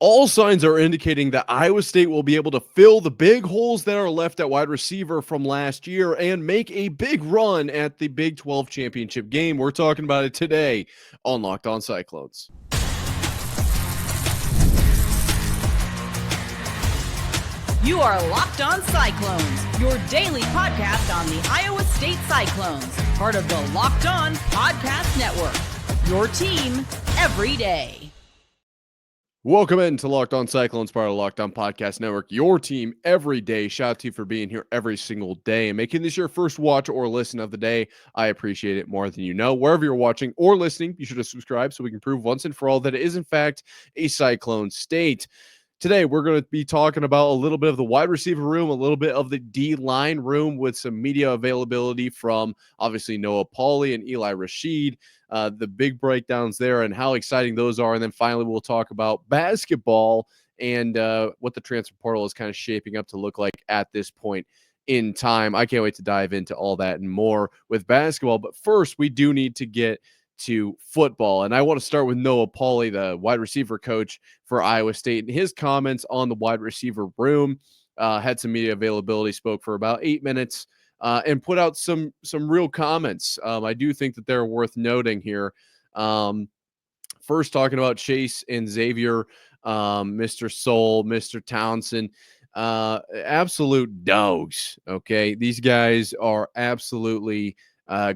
All signs are indicating that Iowa State will be able to fill the big holes that are left at wide receiver from last year and make a big run at the Big 12 championship game. We're talking about it today on Locked On Cyclones. You are Locked On Cyclones, your daily podcast on the Iowa State Cyclones, part of the Locked On Podcast Network, your team every day. Welcome into Locked On Cyclones, part of the Locked On Podcast Network, your team every day. Shout out to you for being here every single day and making this your first watch or listen of the day. I appreciate it more than you know. Wherever you're watching or listening, be sure to subscribe so we can prove once and for all that it is, in fact, a Cyclone state. Today, we're going to be talking about a little bit of the wide receiver room, a little bit of the D-line room with some media availability from, obviously, Noah Pauley and Eli Rashid, the big breakdowns there and how exciting those are. And then finally, we'll talk about basketball and what the transfer portal is kind of shaping up to look like at this point in time. I can't wait to dive into all that and more with basketball. But first, we do need to get to football. And I want to start with Noah Pauley, the wide receiver coach for Iowa State, and his comments on the wide receiver room. Had some media availability, spoke for about 8 minutes, and put out some real comments. I do think that they're worth noting here. First, talking about Chase and Xavier, Mr. Sowell, Mr. Townsend, absolute dogs. Okay, these guys are absolutely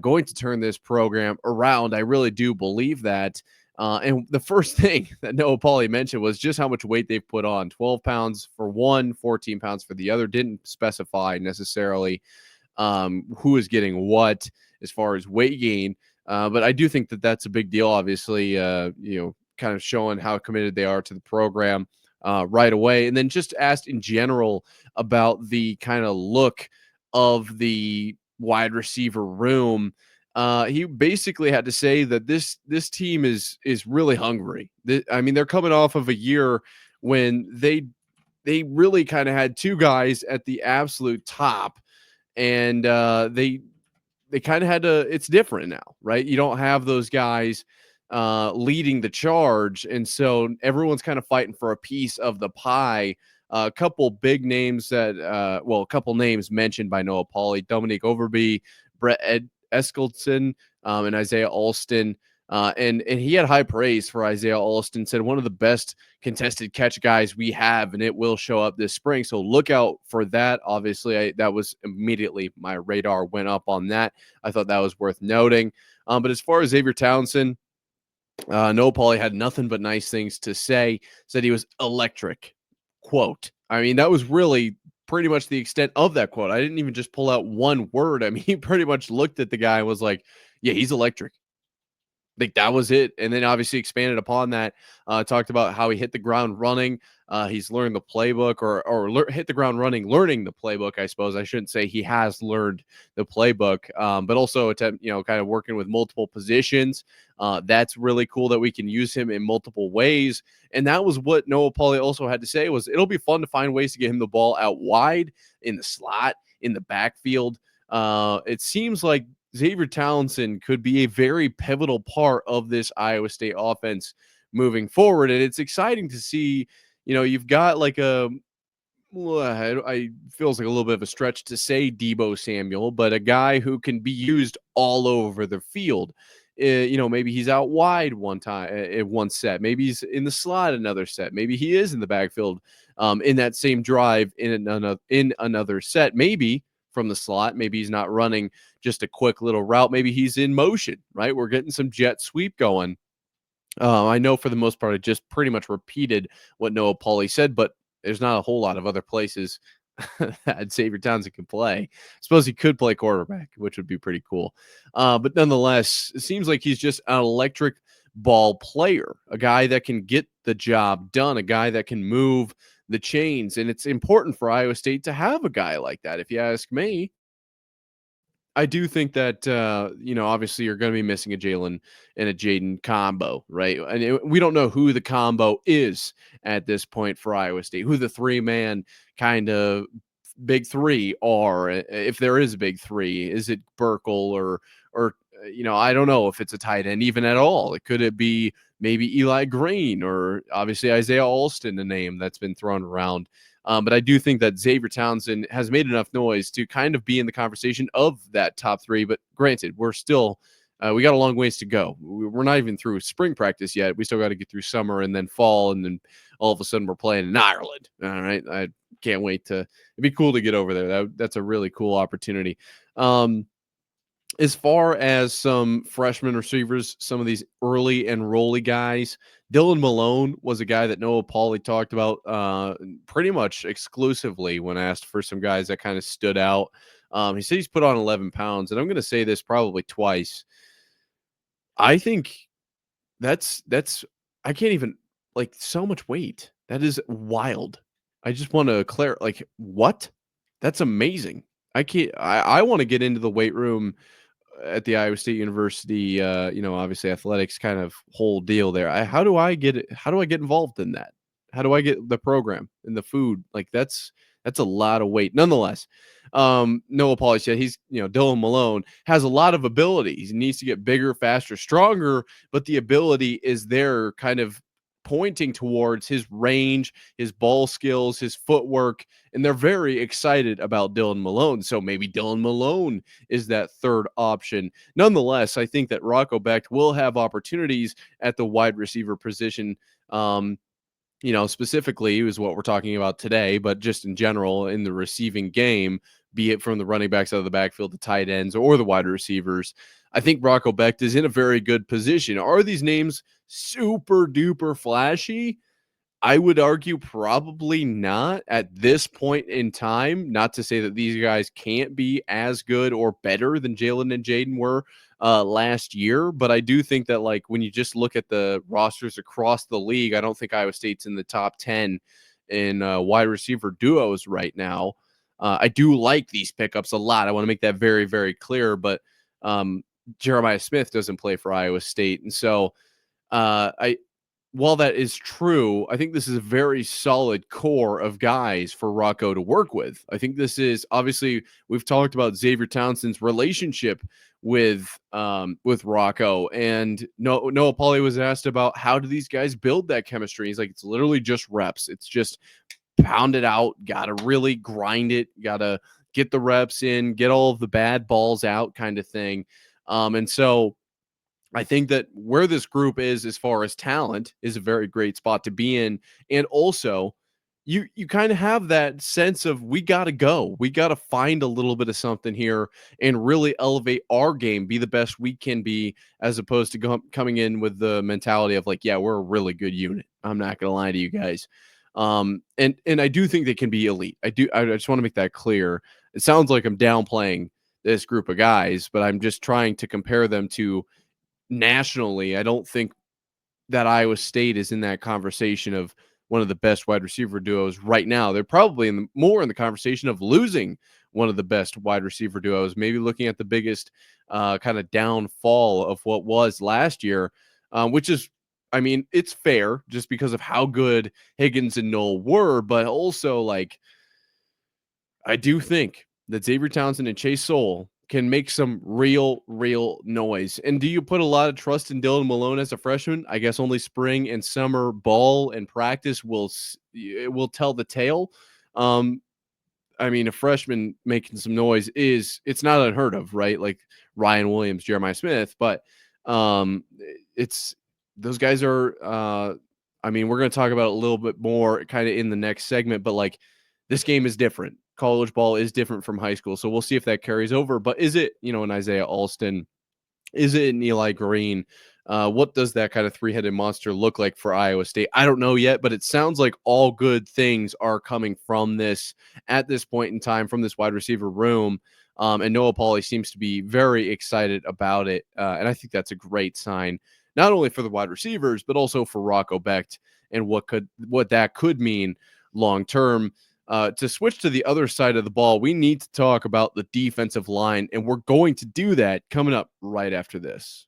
going to turn this program around. I really do believe that. And the first thing that Noah Pauley mentioned was just how much weight they've put on. 12 pounds for one, 14 pounds for the other. Didn't specify necessarily who is getting what as far as weight gain. But I do think that that's a big deal, obviously, kind of showing how committed they are to the program right away. And then just asked in general about the kind of look of the wide receiver room. He basically had to say that this team is really hungry. They're coming off of a year when they really kind of had two guys at the absolute top, and they kind of had to. It's different now, right? You don't have those guys leading the charge, and so everyone's kind of fighting for a piece of the pie. A couple big names a couple names mentioned by Noah Pauley: Dominique Overby, Brett Eskelson, and Isaiah Alston. And he had high praise for Isaiah Alston, said one of the best contested catch guys we have, and it will show up this spring. So look out for that. Obviously, that was immediately my radar went up on that. I thought that was worth noting. But as far as Xavier Townsend, Noah Pauley had nothing but nice things to say, said he was electric. Quote. That was really pretty much the extent of that quote. I didn't even just pull out one word. He pretty much looked at the guy and was like, yeah, he's electric. Like, that was it. And then obviously expanded upon that, talked about how he hit the ground running. He's learned the playbook or hit the ground running, learning the playbook, I suppose. I shouldn't say he has learned the playbook, but also kind of working with multiple positions. That's really cool that we can use him in multiple ways. And that was what Noah Pauley also had to say, was it'll be fun to find ways to get him the ball out wide, in the slot, in the backfield. It seems like Xavier Townsend could be a very pivotal part of this Iowa State offense moving forward. And it's exciting to see, you've got like I feels like a little bit of a stretch to say Deebo Samuel, but a guy who can be used all over the field. Maybe he's out wide one time in one set. Maybe he's in the slot another set. Maybe he is in the backfield in that same drive in another set. Maybe from the slot. Maybe he's not running just a quick little route. Maybe he's in motion, right? We're getting some jet sweep going. I know for the most part, I just pretty much repeated what Noah Pauley said, but there's not a whole lot of other places that Xavier Townsend can play. I suppose he could play quarterback, which would be pretty cool. But nonetheless, it seems like he's just an electric ball player, a guy that can get the job done, a guy that can move the chains. And it's important for Iowa State to have a guy like that, if you ask me. I do think that, obviously you're going to be missing a Jaylin and a Jayden combo, right? And we don't know who the combo is at this point for Iowa State, who the three-man kind of big three are, if there is a big three. Is it Burkle or I don't know if it's a tight end even at all. Could it be maybe Eli Green or obviously Isaiah Alston, a name that's been thrown around? But I do think that Xavier Townsend has made enough noise to kind of be in the conversation of that top three. But granted, we're still we got a long ways to go. We're not even through spring practice yet. We still got to get through summer and then fall, and then all of a sudden we're playing in Ireland. All right, I can't wait to. It'd be cool to get over there. That's a really cool opportunity. As far as some freshman receivers, some of these early enrollee guys, Dylan Malone was a guy that Noah Pauly talked about pretty much exclusively when asked for some guys that kind of stood out. He said he's put on 11 pounds, and I'm going to say this probably twice. I think that's I can't even like so much weight. That is wild. I just want to what? That's amazing. I can't I want to get into the weight room at the Iowa State University, obviously athletics kind of whole deal there. How do I get it? How do I get involved in that? How do I get the program and the food? Like that's a lot of weight. Nonetheless, Noah Pauly said Dylan Malone has a lot of abilities. He needs to get bigger, faster, stronger, but the ability is there kind of pointing towards his range, his ball skills, his footwork, and they're very excited about Dylan Malone. So maybe Dylan Malone is that third option. Nonetheless, I think that Rocco Becht will have opportunities at the wide receiver position. Specifically is what we're talking about today, but just in general in the receiving game, be it from the running backs out of the backfield, the tight ends, or the wide receivers. I think Rocco Becht is in a very good position. Are these names super duper flashy? I would argue probably not at this point in time. Not to say that these guys can't be as good or better than Jaylin and Jayden were last year, but I do think that when you just look at the rosters across the league, I don't think Iowa State's in the top 10 in wide receiver duos right now. I do like these pickups a lot. I want to make that very, very clear, but Jeremiah Smith doesn't play for Iowa State. And so while that is true, I think this is a very solid core of guys for Rocco to work with. I think this is obviously we've talked about Xavier Townsend's relationship with Rocco, and Noah Pauly was asked about how do these guys build that chemistry. He's like, it's literally just reps. It's just pound it out. Got to really grind it. Got to get the reps in, get all of the bad balls out, kind of thing. And so I think that where this group is as far as talent is a very great spot to be in. And also, you kind of have that sense of we got to go. We got to find a little bit of something here and really elevate our game, be the best we can be, as opposed to coming in with the mentality of yeah, we're a really good unit. I'm not going to lie to you guys. And I do think they can be elite. I just want to make that clear. It sounds like I'm downplaying this group of guys, but I'm just trying to compare them to nationally. I don't think that Iowa State is in that conversation of one of the best wide receiver duos right now. They're probably more in the conversation of losing one of the best wide receiver duos, maybe looking at the biggest kind of downfall of what was last year, which is, I mean, it's fair just because of how good Higgins and Noel were, but also I do think that Xavier Townsend and Chase Sowell can make some real noise. And do you put a lot of trust in Dylan Malone as a freshman? I guess only spring and summer ball and practice will tell the tale. I mean, a freshman making some noise it's not unheard of, right? Like Ryan Williams, Jeremiah Smith, but it's those guys are I mean, we're going to talk about it a little bit more kind of in the next segment, but this game is different. College ball is different from high school. So we'll see if that carries over. But is it, an Isaiah Alston? Is it an Eli Green? What does that kind of three-headed monster look like for Iowa State? I don't know yet, but it sounds like all good things are coming from this at this point in time, from this wide receiver room. And Noah Pauly seems to be very excited about it. And I think that's a great sign, not only for the wide receivers, but also for Rocco Becht and what that could mean long-term. To switch to the other side of the ball, we need to talk about the defensive line, and we're going to do that coming up right after this.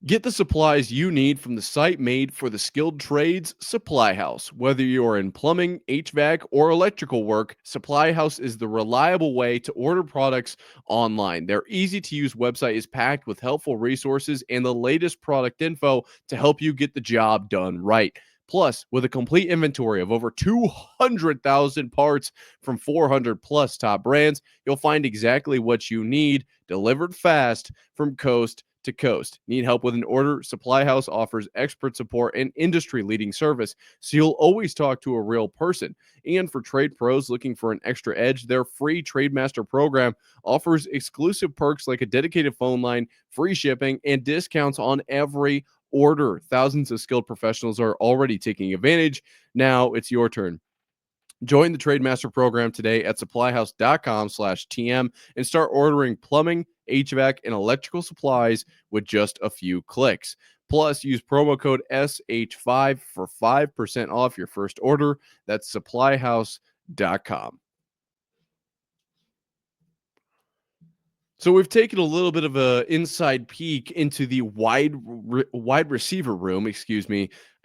Get the supplies you need from the site made for the skilled trades, Supply House. Whether you're in plumbing, HVAC, or electrical work, Supply House is the reliable way to order products online. Their easy to use website is packed with helpful resources and the latest product info to help you get the job done right. Plus, with a complete inventory of over 200,000 parts from 400 plus top brands, you'll find exactly what you need delivered fast from coast to coast. Need help with an order? Supply House offers expert support and industry-leading service, so you'll always talk to a real person. And for trade pros looking for an extra edge, their free Trademaster program offers exclusive perks like a dedicated phone line, free shipping, and discounts on every order. Thousands of skilled professionals are already taking advantage. Now it's your turn. Join the Trademaster program today at supplyhouse.com/TM and start ordering plumbing, HVAC, and electrical supplies with just a few clicks. Plus, use promo code SH5 for 5% off your first order. That's supplyhouse.com. So we've taken a little bit of a inside peek into the wide receiver room,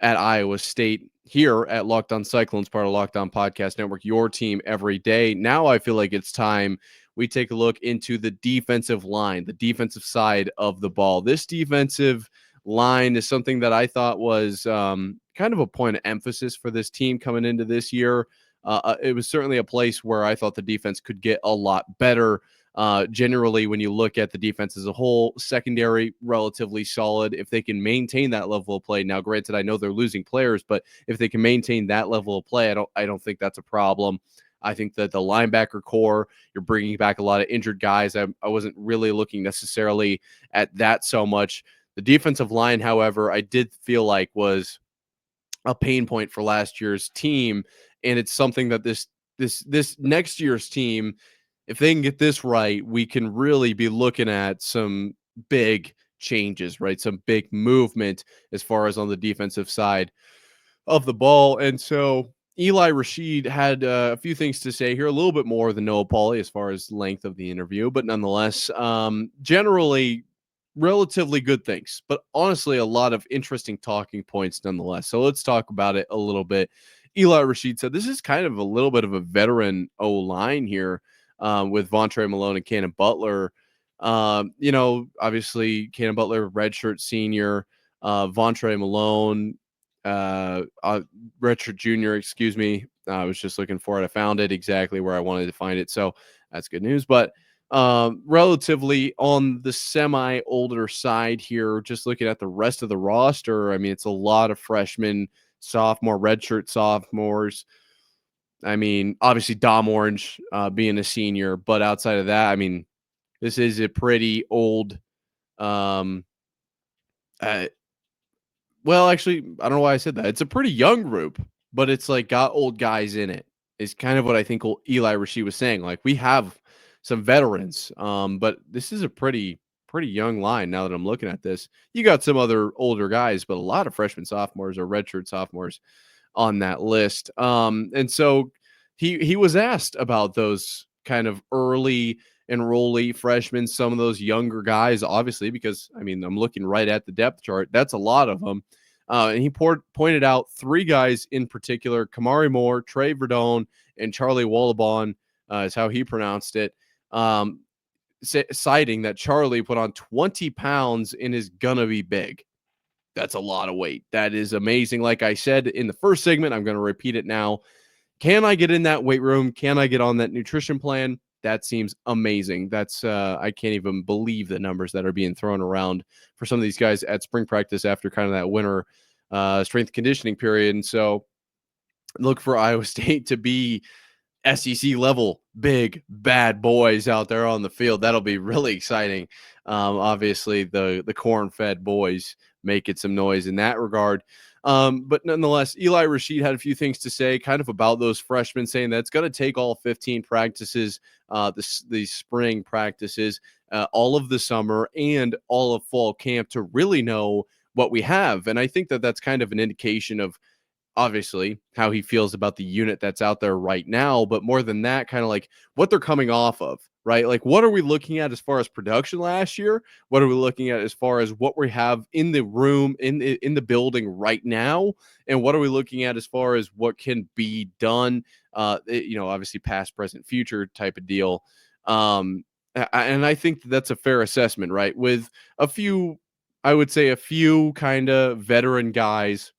at Iowa State here at Locked On Cyclones, part of Locked On Podcast Network, your team every day. Now I feel like it's time we take a look into the defensive line, the defensive side of the ball. This defensive line is something that I thought was kind of a point of emphasis for this team coming into this year. It was certainly a place where I thought the defense could get a lot better. Generally, when you look at the defense as a whole, secondary relatively solid. If they can maintain that level of play, now granted, I know they're losing players, but if they can maintain that level of play, I don't think that's a problem. I think that the linebacker core, you're bringing back a lot of injured guys. I wasn't really looking necessarily at that so much. The defensive line, however, I did feel like was a pain point for last year's team, and it's something that this next year's team, if they can get this right, we can really be looking at some big changes, right? Some big movement as far as on the defensive side of the ball. And so Eli Rashid had a few things to say here, a little bit more than Noah Pauly as far as length of the interview, but nonetheless, generally relatively good things, but honestly, a lot of interesting talking points nonetheless. So let's talk about it a little bit. Eli Rashid said this is kind of a little bit of a veteran O-line here. With Vontre Malone and Cannon Butler. Obviously, Cannon Butler, redshirt senior, Vontre Malone, redshirt junior, excuse me. I was just looking for it. I found it exactly where I wanted to find it. So that's good news. But relatively on the semi-older side here, just looking at the rest of the roster, I mean, it's a lot of freshmen, sophomore, redshirt sophomores. I mean, obviously Dom Orange being a senior, but outside of that, I mean, this is a pretty old. Well, actually, I don't know why I said that. It's a pretty young group, but it's like got old guys in it. Is kind of what I think Eli Rashid was saying. Like we have some veterans, but this is a pretty young line. Now that I'm looking at this, you got some other older guys, but a lot of freshmen, sophomores, or redshirt sophomores on that list. And so he was asked about those kind of early enrollee freshmen, some of those younger guys, obviously, because I mean, I'm looking right at the depth chart. That's a lot of them. And he pointed out three guys in particular: Kamari Moore, Trey Verdone, and Charlie Wallabon, is how he pronounced it. Citing that Charlie put on 20 pounds and is gonna be big. That's a lot of weight. That is amazing. Like I said in the first segment, I'm going to repeat it now. Can I get in that weight room? Can I get on that nutrition plan? That seems amazing. That's I can't even believe the numbers that are being thrown around for some of these guys at spring practice after kind of that winter strength conditioning period. And so look for Iowa State to be SEC level big bad boys out there on the field. That'll be really exciting. Obviously, the corn-fed boys making some noise in that regard. But nonetheless, Eli Rashid had a few things to say kind of about those freshmen, saying that it's going to take all 15 practices, the spring practices, all of the summer, and all of fall camp to really know what we have. And I think that that's kind of an indication of obviously how he feels about the unit that's out there right now, but more than that, kind of like what they're coming off of, right? Like, what are we looking at as far as production last year? What are we looking at as far as what we have in the room, in the building right now? And what are we looking at as far as what can be done? Obviously past, present, future type of deal. And I think that's a fair assessment, right? With a few, I would say a few kind of veteran guys,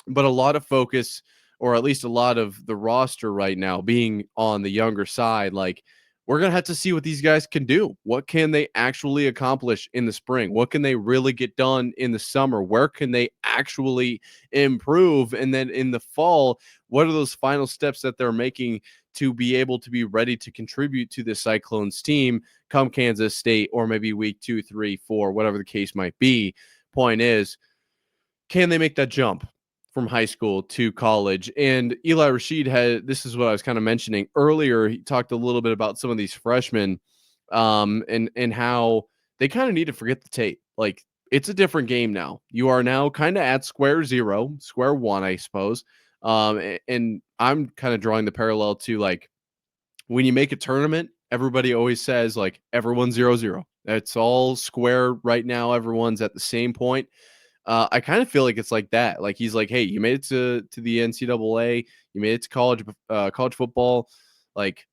but a lot of focus, or at least a lot of the roster right now being on the younger side. Like, we're going to have to see what these guys can do. What can they actually accomplish in the spring? What can they really get done in the summer? Where can they actually improve? And then in the fall, what are those final steps that they're making to be able to be ready to contribute to the Cyclones team come Kansas State, or maybe week 2, 3, 4, whatever the case might be? Point is, can they make that jump from high school to college? And Eli Rashid this is what I was kind of mentioning earlier. He talked a little bit about some of these freshmen, and how they kind of need to forget the tape. Like, it's a different game now. You are now kind of at square one, I suppose. And I'm kind of drawing the parallel to, like, when you make a tournament, everybody always says, like, everyone's 0-0. It's all square right now. Everyone's at the same point. I kind of feel like it's like that. Like, he's like, hey, you made it to the NCAA, you made it to college football. Like,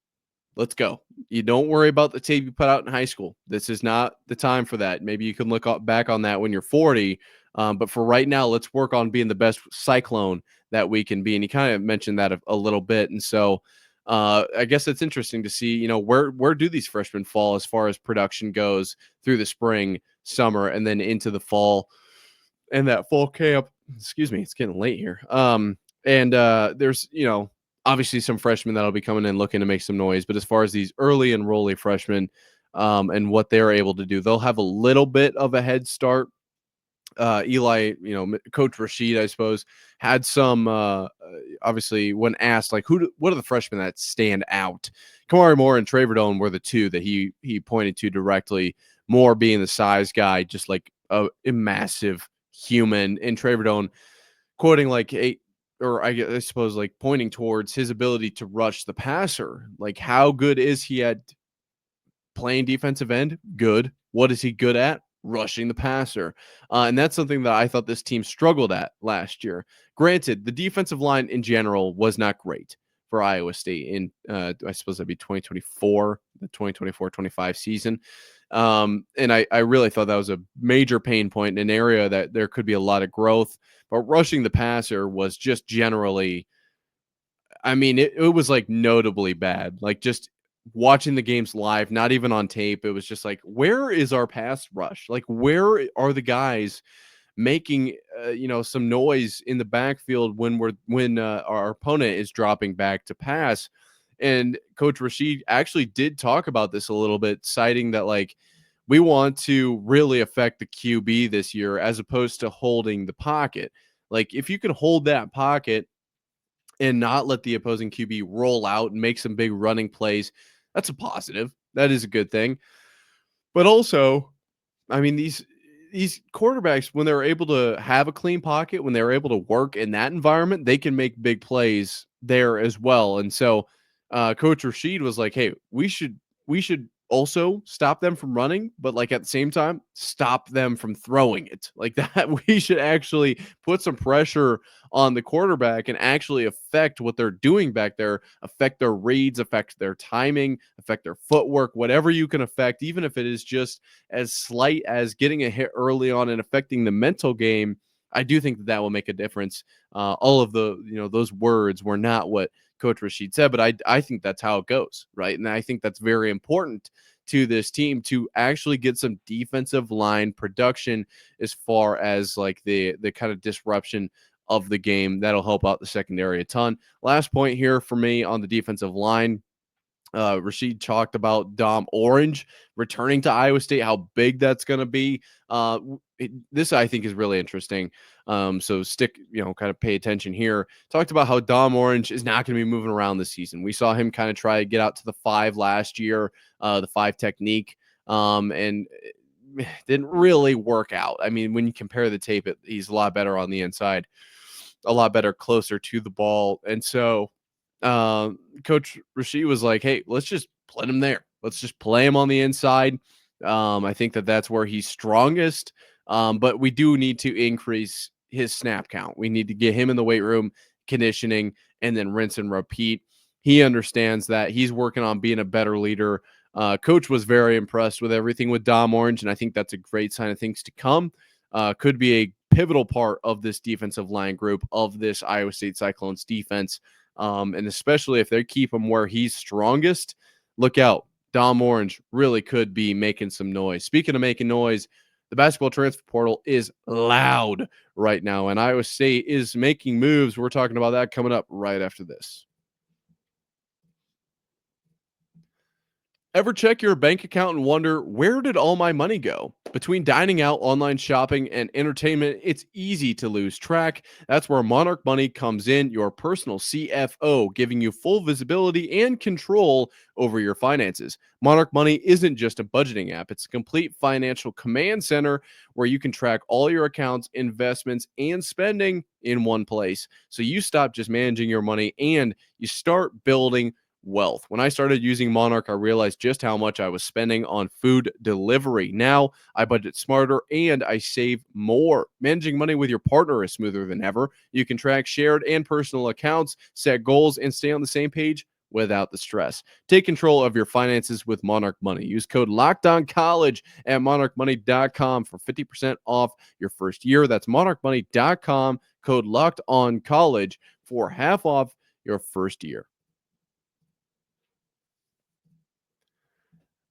let's go. You don't worry about the tape you put out in high school. This is not the time for that. Maybe you can look back on that when you're 40. But for right now, let's work on being the best Cyclone that we can be. And he kind of mentioned that a little bit. And so I guess it's interesting to see, where do these freshmen fall as far as production goes through the spring, summer, and then into the fall. And that fall camp, excuse me, it's getting late here. And there's, obviously some freshmen that'll be coming in looking to make some noise. But as far as these early enrollee freshmen, and what they're able to do, they'll have a little bit of a head start. Eli, Coach Rashid, I suppose, had some, obviously, when asked, like, what are the freshmen that stand out? Kamari Moore and Trey Verdone were the two that he pointed to directly. Moore being the size guy, just like a massive human, and Trey Verdone quoting like I suppose like pointing towards his ability to rush the passer. Like, how good is he at playing defensive end? Good. What is he good at? Rushing the passer. And that's something that I thought this team struggled at last year. Granted, the defensive line in general was not great for Iowa State in, I suppose that'd be 2024, the 2024-25 season. And I really thought that was a major pain point in an area that there could be a lot of growth. But rushing the passer was just generally, I mean, it was like notably bad. Like, just watching the games live, not even on tape, it was just like, where is our pass rush? Like, where are the guys making some noise in the backfield when our opponent is dropping back to pass? And Coach Rashid actually did talk about this a little bit, citing that, like, we want to really affect the QB this year as opposed to holding the pocket. Like, if you can hold that pocket and not let the opposing QB roll out and make some big running plays, that's a positive. That is a good thing. But also, I mean, these quarterbacks, when they're able to have a clean pocket, when they're able to work in that environment, they can make big plays there as well. And so Coach Rashid was like, hey, we should also stop them from running, but, like, at the same time, stop them from throwing it like that. We should actually put some pressure on the quarterback and actually affect what they're doing back there, affect their reads, affect their timing, affect their footwork, whatever you can affect, even if it is just as slight as getting a hit early on and affecting the mental game. I do think that will make a difference. All of those words were not what Coach Rashid said, but I think that's how it goes, right? And I think that's very important to this team to actually get some defensive line production as far as, like, the kind of disruption of the game. That'll help out the secondary a ton. Last point here for me on the defensive line. Rashid talked about Dom Orange returning to Iowa State, how big that's going to be. This, I think, is really interesting. So kind of pay attention here. Talked about how Dom Orange is not going to be moving around this season. We saw him kind of try to get out to the 5 last year, the 5 technique, and it didn't really work out. I mean, when you compare the tape, he's a lot better on the inside. a lot better closer to the ball. And so Coach Rasheed was like, hey, let's just put him there. Let's just play him on the inside. I think that that's where he's strongest. But we do need to increase his snap count. We need to get him in the weight room, conditioning, and then rinse and repeat. He understands that. He's working on being a better leader. Coach was very impressed with everything with Dom Orange, and I think that's a great sign of things to come. Could be a pivotal part of this defensive line group of this Iowa State Cyclones defense. And especially if they keep him where he's strongest, look out. Dom Orange really could be making some noise. Speaking of making noise, the basketball transfer portal is loud right now, and Iowa State is making moves. We're talking about that coming up right after this. Ever check your bank account and wonder, where did all my money go? Between dining out, online shopping, and entertainment, it's easy to lose track. That's where Monarch Money comes in, your personal CFO, giving you full visibility and control over your finances. Monarch Money isn't just a budgeting app, it's a complete financial command center where you can track all your accounts, investments, and spending in one place. So you stop just managing your money and you start building wealth. When I started using Monarch, I realized just how much I was spending on food delivery. Now I budget smarter and I save more. Managing money with your partner is smoother than ever. You can track shared and personal accounts, set goals, and stay on the same page without the stress. Take control of your finances with Monarch Money. Use code LOCKEDONCollege at monarchmoney.com for 50% off your first year. That's monarchmoney.com, code LOCKEDONCollege for half off your first year.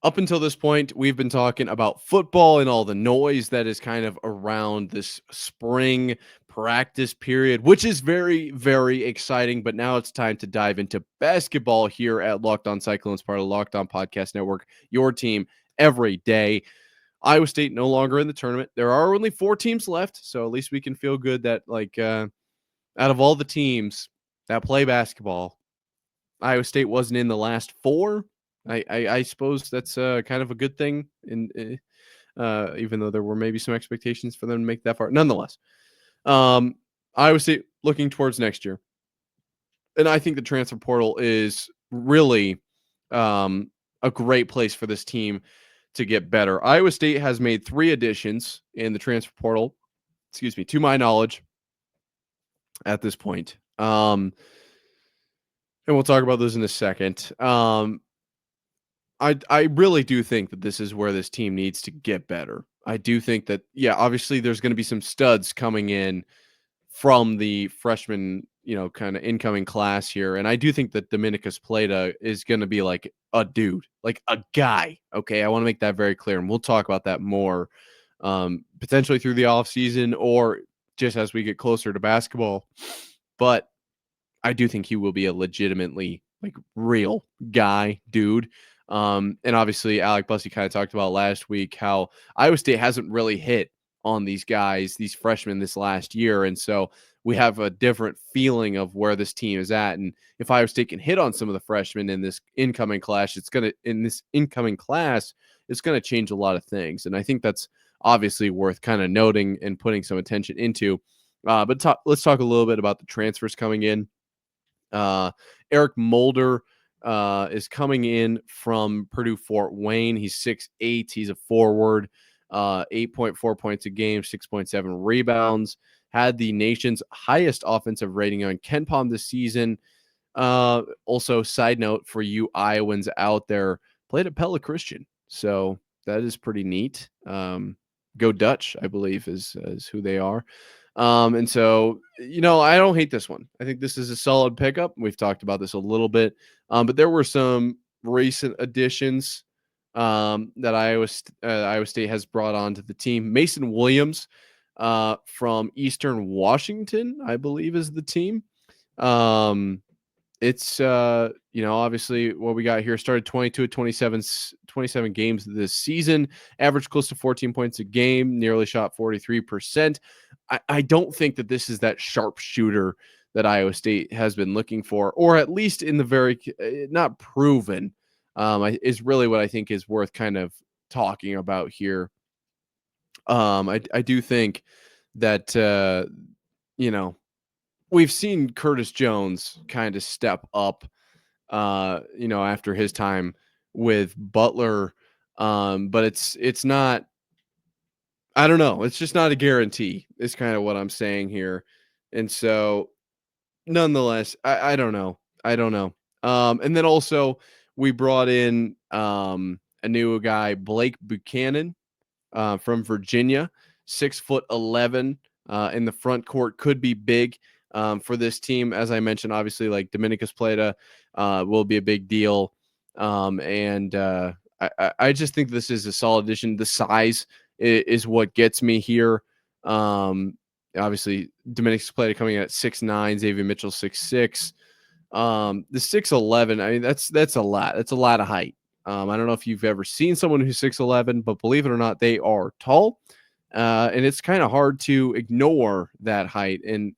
Up until this point, we've been talking about football and all the noise that is kind of around this spring practice period, which is very, very exciting. But now it's time to dive into basketball here at Locked On Cyclones, part of the Locked On Podcast Network, your team every day. Iowa State no longer in the tournament. There are only 4 teams left, so at least we can feel good that, out of all the teams that play basketball, Iowa State wasn't in the last 4. I suppose that's kind of a good thing, even though there were maybe some expectations for them to make that far. Nonetheless, Iowa State looking towards next year, and I think the transfer portal is really a great place for this team to get better. Iowa State has made 3 additions in the transfer portal, to my knowledge, at this point. And we'll talk about those in a second. I really do think that this is where this team needs to get better. I do think that, obviously there's going to be some studs coming in from the freshman, kind of incoming class here. And I do think that Dominicus Plata is going to be like a dude, like a guy. Okay. I want to make that very clear. And we'll talk about that more potentially through the offseason or just as we get closer to basketball. But I do think he will be a legitimately real guy, dude. And obviously, Alec Bussey kind of talked about last week how Iowa State hasn't really hit on these guys, these freshmen this last year. And so we have a different feeling of where this team is at. And if Iowa State can hit on some of the freshmen in this incoming class, it's going to change a lot of things. And I think that's obviously worth kind of noting and putting some attention into. But let's talk a little bit about the transfers coming in. Eric Mulder is coming in from Purdue Fort Wayne. He's 6'8". He's a forward, 8.4 points a game, 6.7 rebounds. Had the nation's highest offensive rating on KenPom this season. Also, side note for you Iowans out there, played at Pella Christian. So that is pretty neat. Go Dutch, I believe, is who they are. And so, I don't hate this one. I think this is a solid pickup. We've talked about this a little bit, but there were some recent additions that Iowa State has brought onto the team. Mason Williams from Eastern Washington, I believe, is the team. It's obviously what we got here. Started 22 at 27 games this season, averaged close to 14 points a game, nearly shot 43%. I don't think that this is that sharpshooter that Iowa State has been looking for, or at least in the very not proven, is really what I think is worth kind of talking about here. I do think that we've seen Curtis Jones kind of step up, after his time with Butler. But it's not, I don't know. It's just not a guarantee is kind of what I'm saying here. And so nonetheless, I don't know. I don't know. And then also we brought in a new guy, Blake Buchanan, from Virginia, 6'11", in the front court, could be big for this team. As I mentioned, obviously, like Dominicus Plata will be a big deal. And I just think this is a solid addition. The size is what gets me here. Obviously, Dominicus Plata coming in at 6'9", Xavier Mitchell 6'6". The 6'11", I mean, that's a lot. That's a lot of height. I don't know if you've ever seen someone who's 6'11", but believe it or not, they are tall. And it's kind of hard to ignore that height. And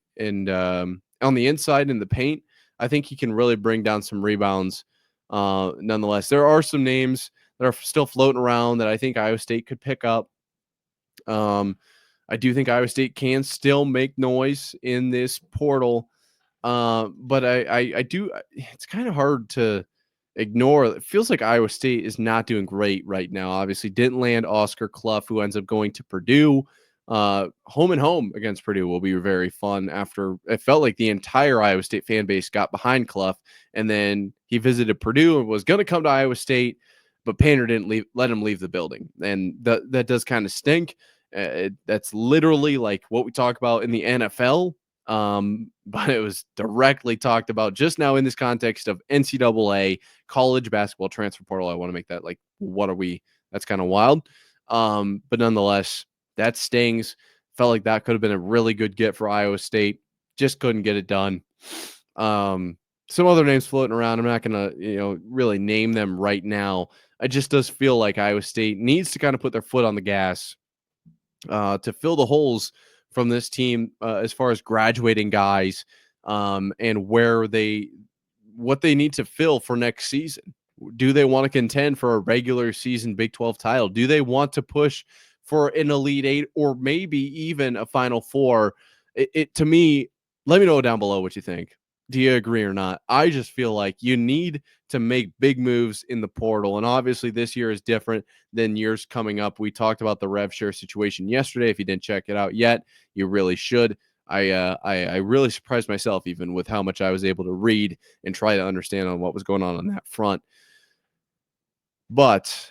on the inside in the paint, I think he can really bring down some rebounds. Nonetheless, there are some names that are still floating around that I think Iowa State could pick up. I do think Iowa State can still make noise in this portal. But I do, it's kind of hard to ignore. It feels like Iowa State is not doing great right now. Obviously didn't land Oscar Clough, who ends up going to Purdue. Home and home against Purdue will be very fun. After it felt like the entire Iowa State fan base got behind Clough, and then he visited Purdue and was going to come to Iowa State, but Painter didn't let him leave the building. And that does kind of stink. That's literally like what we talk about in the NFL. But it was directly talked about just now in this context of NCAA college basketball transfer portal. I want to make that like, what are we? That's kind of wild. But nonetheless, that stings. Felt like that could have been a really good get for Iowa State. Just couldn't get it done. Some other names floating around. I'm not going to, really name them right now. It just does feel like Iowa State needs to kind of put their foot on the gas to fill the holes from this team as far as graduating guys and what they need to fill for next season. Do they want to contend for a regular season Big 12 title? Do they want to push for an Elite Eight or maybe even a Final Four? To me, let me know down below what you think. Do you agree or not? I just feel like you need to make big moves in the portal. And obviously this year is different than years coming up. We talked about the rev share situation yesterday. If you didn't check it out yet, you really should. I really surprised myself even with how much I was able to read and try to understand on what was going on that front. But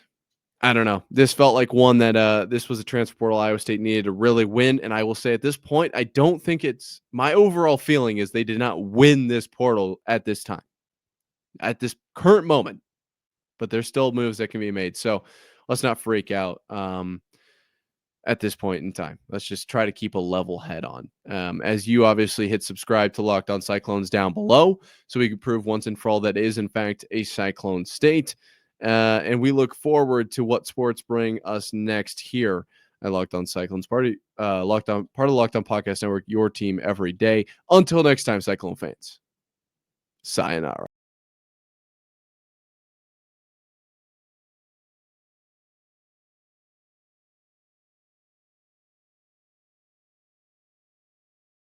I don't know. This felt like one that this was a transfer portal Iowa State needed to really win. And I will say at this point, I don't think it's my overall feeling is they did not win this portal at this time, at this current moment. But there's still moves that can be made. So let's not freak out at this point in time. Let's just try to keep a level head on. As you obviously hit subscribe to Locked On Cyclones down below so we can prove once and for all that is, in fact, a Cyclone state. And we look forward to what sports bring us next here at Locked On Cyclones, part of the Locked On Podcast Network, your team every day. Until next time, Cyclone fans. Sayonara.